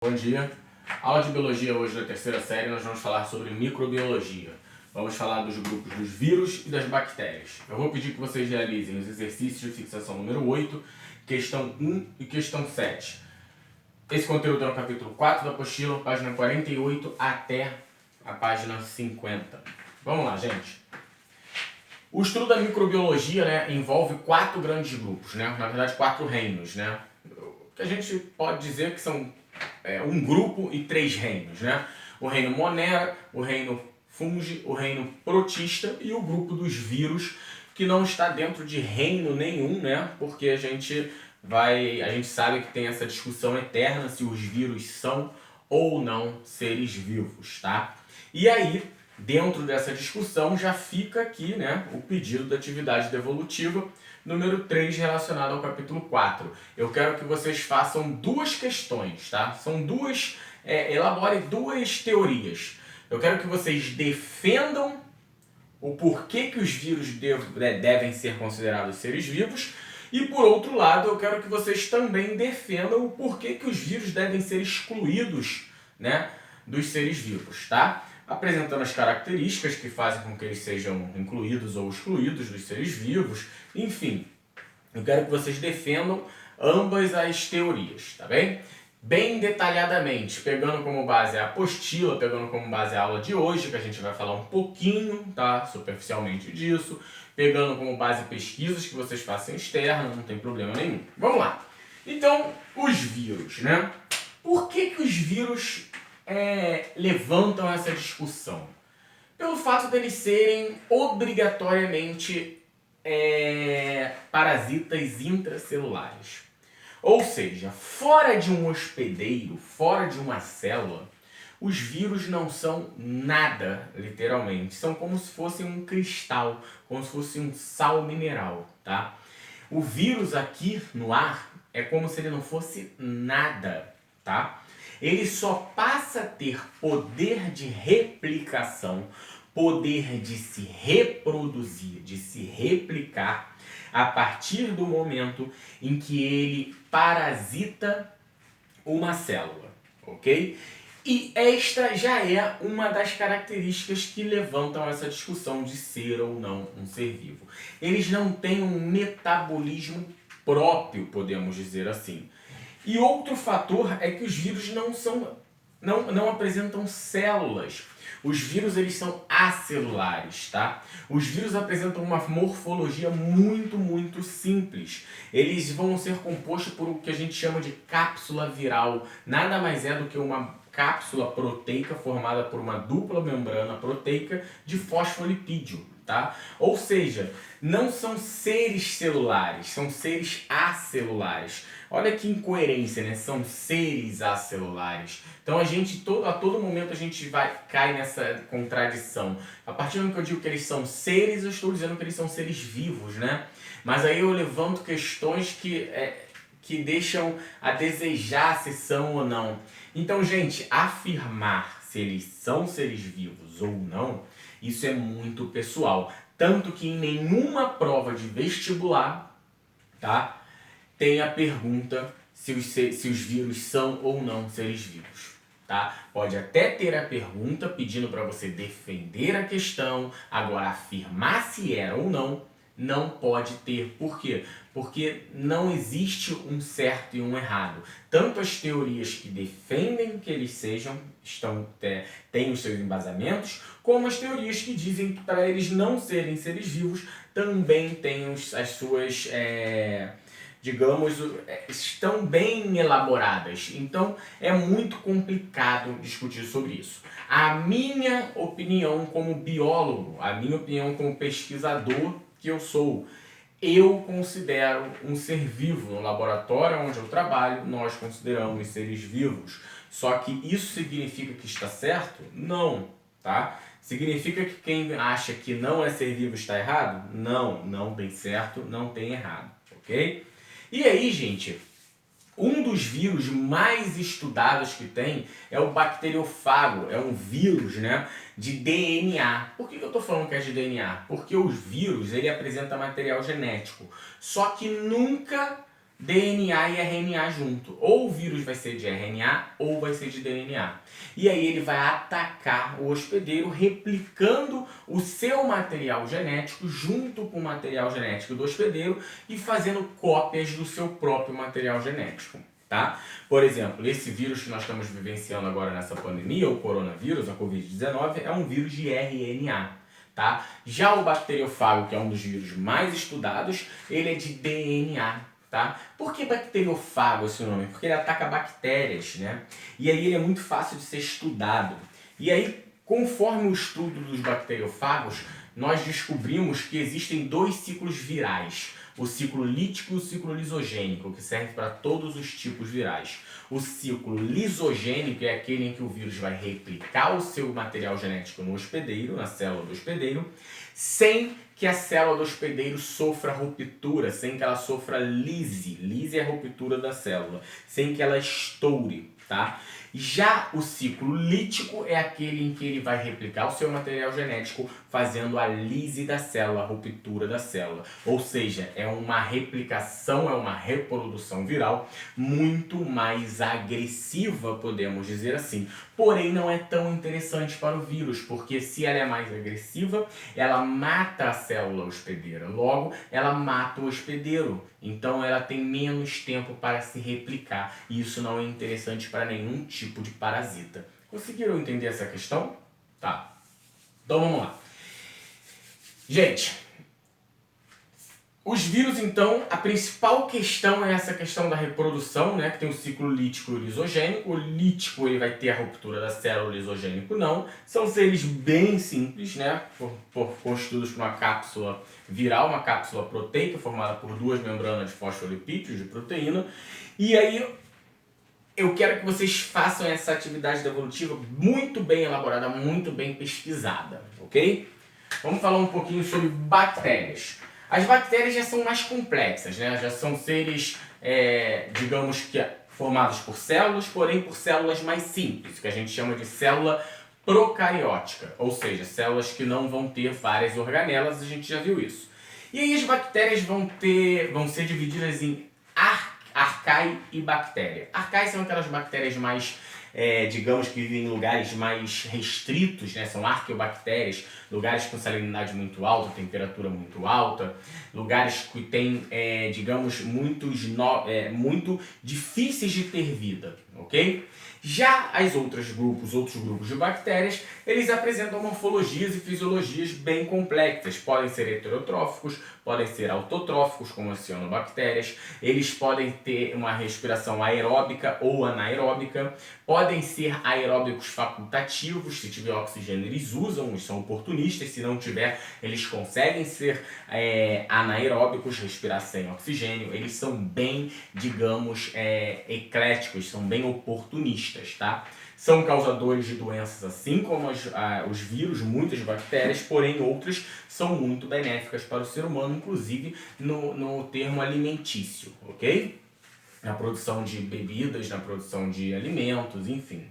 Bom dia. Aula de biologia hoje da terceira série, nós vamos falar sobre microbiologia. Vamos falar dos grupos dos vírus e das bactérias. Eu vou pedir que vocês realizem os exercícios de fixação número 8, questão 1 e questão 7. Esse conteúdo é no capítulo 4 da apostila, página 48 até a página 50. Vamos lá, gente. O estudo da microbiologia, envolve 4 grandes grupos, na verdade 4 reinos, que a gente pode dizer que são um grupo e 3 reinos, O reino Monera, o reino Fungi, o reino Protista e o grupo dos vírus, que não está dentro de reino nenhum, Porque a gente sabe que tem essa discussão eterna se os vírus são ou não seres vivos, tá? E aí, dentro dessa discussão, já fica aqui, o pedido da atividade devolutiva número 3 relacionado ao capítulo 4. Eu quero que vocês façam 2 questões, tá? São elaborem 2 teorias. Eu quero que vocês defendam o porquê que os vírus devem ser considerados seres vivos e, por outro lado, eu quero que vocês também defendam o porquê que os vírus devem ser excluídos, dos seres vivos, tá? Apresentando as características que fazem com que eles sejam incluídos ou excluídos dos seres vivos. Enfim, eu quero que vocês defendam ambas as teorias, tá bem? Bem detalhadamente, pegando como base a apostila, pegando como base a aula de hoje, que a gente vai falar um pouquinho, tá? Superficialmente disso, pegando como base pesquisas que vocês façam externa, não tem problema nenhum. Vamos lá. Então, os vírus, Por que os vírus levantam essa discussão? Pelo fato deles serem obrigatoriamente parasitas intracelulares. Ou seja, fora de um hospedeiro, fora de uma célula, os vírus não são nada, literalmente. São como se fossem um cristal, como se fosse um sal mineral, tá? O vírus aqui no ar é como se ele não fosse nada, tá? Ele só passa a ter poder de replicação, poder de se reproduzir, de se replicar, a partir do momento em que ele parasita uma célula, ok? E esta já é uma das características que levantam essa discussão de ser ou não um ser vivo. Eles não têm um metabolismo próprio, podemos dizer assim. E outro fator é que os vírus não apresentam células. Os vírus eles são acelulares, tá? Os vírus apresentam uma morfologia muito, muito simples. Eles vão ser compostos por o que a gente chama de cápsula viral. Nada mais é do que uma cápsula proteica formada por uma dupla membrana proteica de fosfolipídio, tá? Ou seja, não são seres celulares, são seres acelulares. Olha que incoerência, São seres acelulares. Então a todo momento a gente cai nessa contradição. A partir do momento que eu digo que eles são seres, eu estou dizendo que eles são seres vivos, Mas aí eu levanto questões que deixam a desejar se são ou não. Então, gente, afirmar se eles são seres vivos ou não, isso é muito pessoal. Tanto que em nenhuma prova de vestibular, tá, tem a pergunta se os vírus são ou não seres vivos. Tá? Pode até ter a pergunta pedindo para você defender a questão, agora afirmar se era ou não pode ter. Por quê? Porque não existe um certo e um errado. Tanto as teorias que defendem que eles têm os seus embasamentos, como as teorias que dizem que para eles não serem seres vivos também têm as suas... estão bem elaboradas. Então, é muito complicado discutir sobre isso. A minha opinião como biólogo, a minha opinião como pesquisador que eu sou, eu considero um ser vivo. No laboratório onde eu trabalho, nós consideramos seres vivos. Só que isso significa que está certo? Não, tá? Significa que quem acha que não é ser vivo está errado? Não, não tem certo, não tem errado, ok? E aí, gente, um dos vírus mais estudados que tem é o bacteriofago, é um vírus, de DNA. Por que eu estou falando que é de DNA? Porque os vírus, ele apresenta material genético, só que nunca DNA e RNA junto. Ou o vírus vai ser de RNA ou vai ser de DNA. E aí ele vai atacar o hospedeiro replicando o seu material genético junto com o material genético do hospedeiro e fazendo cópias do seu próprio material genético. Tá? Por exemplo, esse vírus que nós estamos vivenciando agora nessa pandemia, o coronavírus, a Covid-19, é um vírus de RNA. Tá? Já o bacteriofago, que é um dos vírus mais estudados, ele é de DNA. Tá? Por que bacteriofago esse nome? Porque ele ataca bactérias, né? E aí ele é muito fácil de ser estudado. E aí, conforme o estudo dos bacteriofagos, nós descobrimos que existem dois ciclos virais. O ciclo lítico e o ciclo lisogênico, que serve para todos os tipos virais. O ciclo lisogênico é aquele em que o vírus vai replicar o seu material genético no hospedeiro, na célula do hospedeiro, sem que a célula do hospedeiro sofra ruptura, sem que ela sofra lise. Lise é a ruptura da célula, sem que ela estoure, tá? Já o ciclo lítico é aquele em que ele vai replicar o seu material genético fazendo a lise da célula, a ruptura da célula. Ou seja, é uma replicação, é uma reprodução viral muito mais agressiva, podemos dizer assim. Porém, não é tão interessante para o vírus, porque se ela é mais agressiva, ela mata a célula hospedeira. Logo, ela mata o hospedeiro. Então, ela tem menos tempo para se replicar. E isso não é interessante para nenhum tipo de parasita. Conseguiram entender essa questão? Tá. Então, vamos lá. Gente, os vírus, então, a principal questão é essa questão da reprodução, né? Que tem o ciclo lítico e o lisogênico. O lítico ele vai ter a ruptura da célula, o lisogênico não. São seres bem simples, né? Constituídos por uma cápsula viral, uma cápsula proteica formada por duas membranas de fosfolipídios de proteína. E aí eu quero que vocês façam essa atividade evolutiva muito bem elaborada, muito bem pesquisada, ok? Vamos falar um pouquinho sobre bactérias. As bactérias já são mais complexas, né? Já são seres, digamos que formados por células, porém por células mais simples, que a gente chama de célula procariótica, ou seja, células que não vão ter várias organelas, a gente já viu isso. E aí as bactérias vão ser divididas em arcae e bactéria. Arcae são aquelas bactérias mais, digamos que vivem em lugares mais restritos, né? São arqueobactérias, lugares com salinidade muito alta, temperatura muito alta, lugares que têm, digamos, muito difíceis de ter vida, ok? Já outros grupos de bactérias, eles apresentam morfologias e fisiologias bem complexas. Podem ser heterotróficos, podem ser autotróficos, como as cianobactérias. Eles podem ter uma respiração aeróbica ou anaeróbica. Podem ser aeróbicos facultativos, se tiver oxigênio eles usam, eles são oportunistas. Se não tiver, eles conseguem ser anaeróbicos, respirar sem oxigênio. Eles são bem, digamos, ecléticos, são bem oportunistas. Tá? São causadores de doenças assim como os vírus, muitas bactérias, porém outras são muito benéficas para o ser humano, inclusive no termo alimentício, ok? Na produção de bebidas, na produção de alimentos, enfim.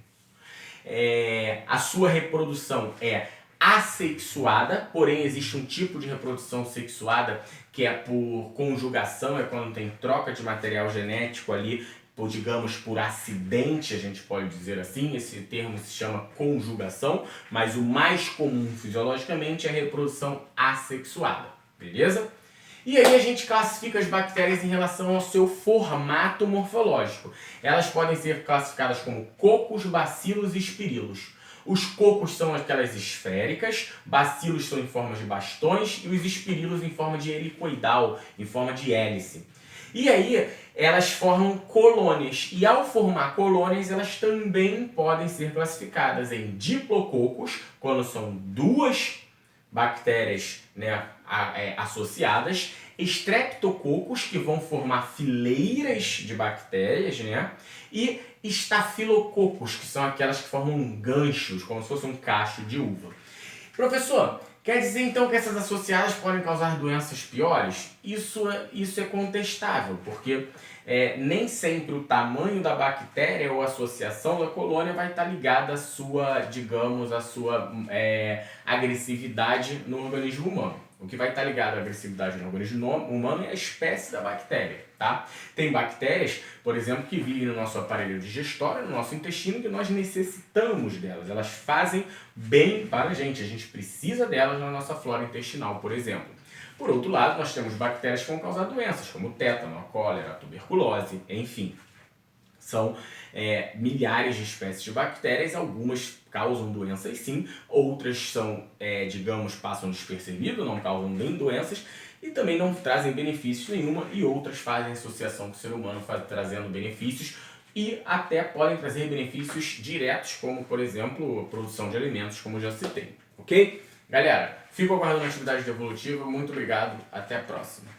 A sua reprodução é assexuada, porém existe um tipo de reprodução sexuada que é por conjugação, é quando tem troca de material genético ali, digamos, por acidente, a gente pode dizer assim. Esse termo se chama conjugação, mas o mais comum fisiologicamente é a reprodução assexuada, beleza? E aí a gente classifica as bactérias em relação ao seu formato morfológico. Elas podem ser classificadas como cocos, bacilos e espirilos. Os cocos são aquelas esféricas, bacilos são em forma de bastões e os espirilos em forma de helicoidal, em forma de hélice. E aí elas formam colônias, e ao formar colônias elas também podem ser classificadas em diplococos, quando são duas bactérias, né, associadas, estreptococos, que vão formar fileiras de bactérias, né, e estafilococos, que são aquelas que formam ganchos, como se fosse um cacho de uva. Professor, quer dizer então que essas associadas podem causar doenças piores? Isso é contestável, porque nem sempre o tamanho da bactéria ou a associação da colônia vai estar ligada à sua, digamos, agressividade no organismo humano. O que vai estar ligado à agressividade no organismo humano é a espécie da bactéria, tá? Tem bactérias, por exemplo, que vivem no nosso aparelho digestório, no nosso intestino, que nós necessitamos delas. Elas fazem bem para a gente precisa delas na nossa flora intestinal, por exemplo. Por outro lado, nós temos bactérias que vão causar doenças, como o tétano, a cólera, a tuberculose, enfim. São milhares de espécies de bactérias, algumas causam doenças sim, outras são, passam despercebido, não causam nem doenças e também não trazem benefícios nenhuma, e outras fazem associação com o ser humano, trazendo benefícios e até podem trazer benefícios diretos, como por exemplo, a produção de alimentos, como eu já citei, ok? Galera, fico aguardando a atividade evolutiva, muito obrigado, até a próxima.